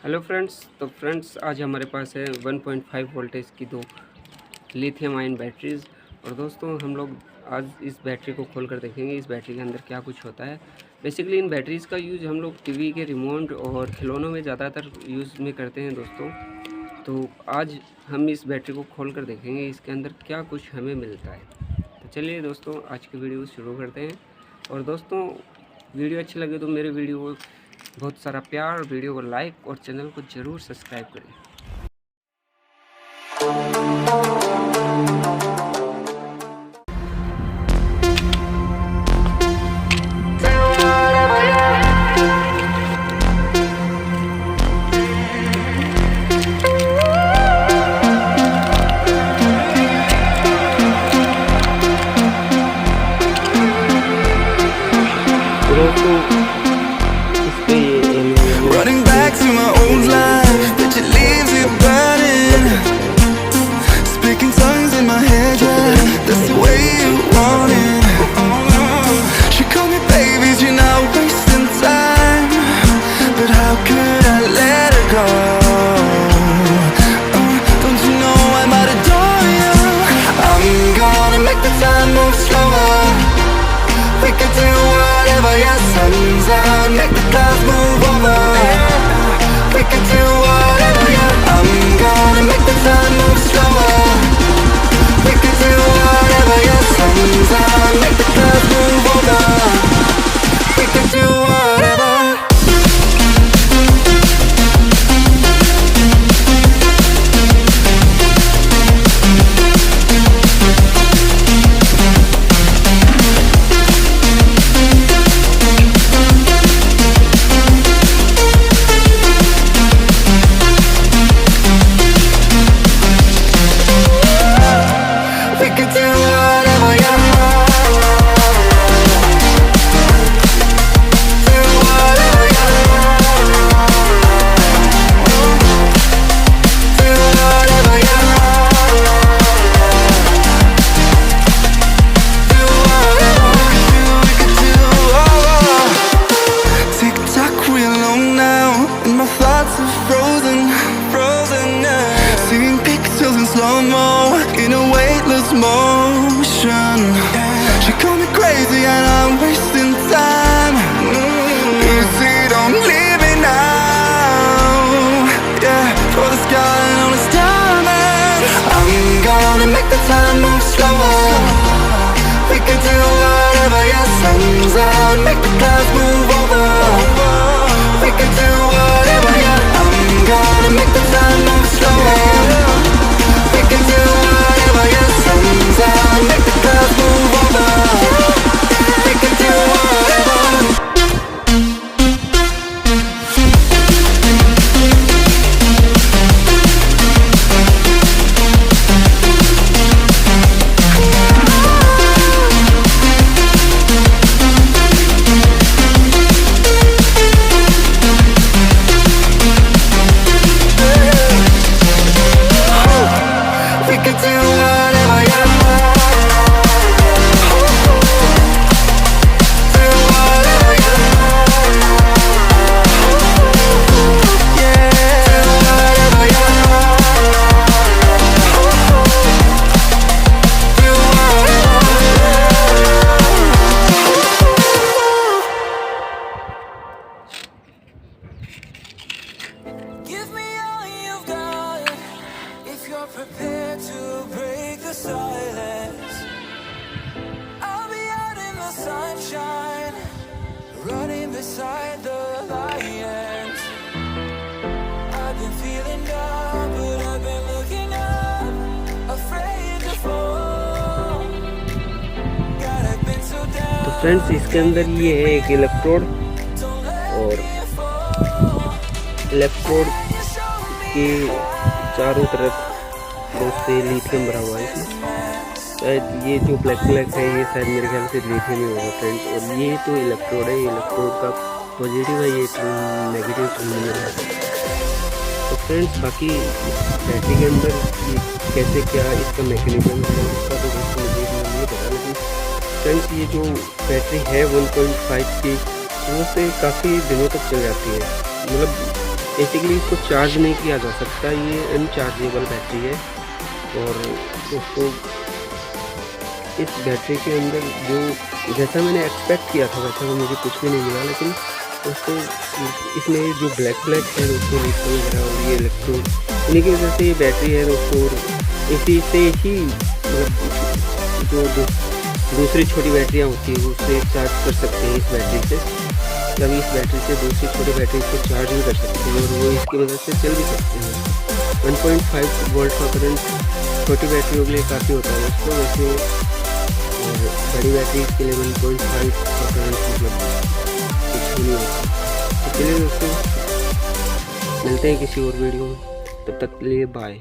Hello friends. तो friends आज हमारे पास है 1.5 वोल्टेज की दो लिथियम आयन बैटरीज़। और दोस्तों हम लोग आज इस बैटरी को खोल कर देखेंगे इस बैटरी के अंदर क्या कुछ होता है। बेसिकली इन बैटरीज़ का यूज़ हम लोग टीवी के रिमोट और खिलौनों में ज़्यादातर यूज़ में करते हैं दोस्तों। तो आज हम इस बैटरी को खोल कर देखेंगे इसके अंदर क्या कुछ हमें मिलता है। तो चलिए दोस्तों आज की वीडियो शुरू करते हैं। और दोस्तों वीडियो अच्छी लगे तो मेरे वीडियो को बहुत सारा प्यार, वीडियो को लाइक और चैनल को ज़रूर सब्सक्राइब करें। Running back to my old life, but it leaves it burning. Speaking tongues in my head, yeah, that's the way you want it. She called me baby, you're not wasting time, but how could I let her go? Don't you know I might adore you? I'm gonna make the time move slower. We could do whatever, yeah, sun's out, make the clouds move over. We could do whatever, yeah, I'm gonna make the time move slower. We could do whatever, yeah, sun's out, make the clouds move over. We could do whatever. We could do whatever, yeah. Do whatever, yeah. Do whatever, yeah. Do whatever we could do. Tick tock, we're alone now, and my thoughts are frozen, yeah. Seeing pixels in slow-mo, in a weightless motion. She called me crazy and I'm wasting time. Easy, don't leave me now. Yeah, for the sky and all its diamonds. I'm gonna make the time move slower. We can do whatever, yeah, sun's out, make the clouds move over. We can do whatever, yeah, I'm gonna make the time move slower. We can do whatever, yeah, sun's out, make the clouds move over. We can do whatever. We can do whatever, yeah. Do whatever, yeah. Yeah, do whatever, yeah. Do whatever. Give me all you've got. If you're prepared to break the silence, I'll be out in the sunshine, running beside the lions. I've been feeling down, but I've been looking up, afraid to fall. God, I've been so down. तो friends इसके अंदर ये है एक electrode, और electrode के चारों तरफ बहुत से लिथियम भरा हुआ है इसमें। शायद ये जो ब्लैक है ये शायद मेरे ख्याल से लिथियम ही होगा फ्रेंड्स। और ये तो इलेक्ट्रोड है, इलेक्ट्रोड का पॉजिटिव है, ये नेगेटिव टर्मिनल है। तो फ्रेंड्स बाकी बैटरी के अंदर ये कैसे क्या इसका मैकेनिज्म है इसका तो दोस्तों मुझे नहीं पता, लेकिन फ्रेंड्स ये जो बैटरी है 1.5 की वो से काफ़ी दिनों तक चल जाती है। मतलब बेसिकली इसको चार्ज नहीं किया जा सकता, ये अनचार्जेबल बैटरी है। और दोस्तों इस बैटरी के अंदर जो जैसा मैंने एक्सपेक्ट किया था वैसा तो मुझे कुछ भी नहीं मिला, लेकिन दोस्तों इसमें जो ब्लैक है दोस्तों लिथियम वगैरह और ये इलेक्ट्रोड, इन्हीं की वजह से ये बैटरी है दोस्तों। और इसी से ही मतलब जो दूसरी छोटी बैटरियाँ होती है उससे चार्ज कर सकते हैं इस बैटरी से, तभी इस बैटरी से दूसरी छोटी बैटरी को चार्ज भी कर सकते हैं और वो इसकी मदद से चल भी सकते हैं। 1.5 वोल्ट का करंट छोटी बैटरियों के लिए काफ़ी होता है दोस्तों, वैसे और बड़ी बैटरी के लिए 1.5 का करंट मतलब कुछ भी नहीं होता। तो चलिए दोस्तों मिलते हैं किसी और वीडियो में, तब तक के लिए बाय।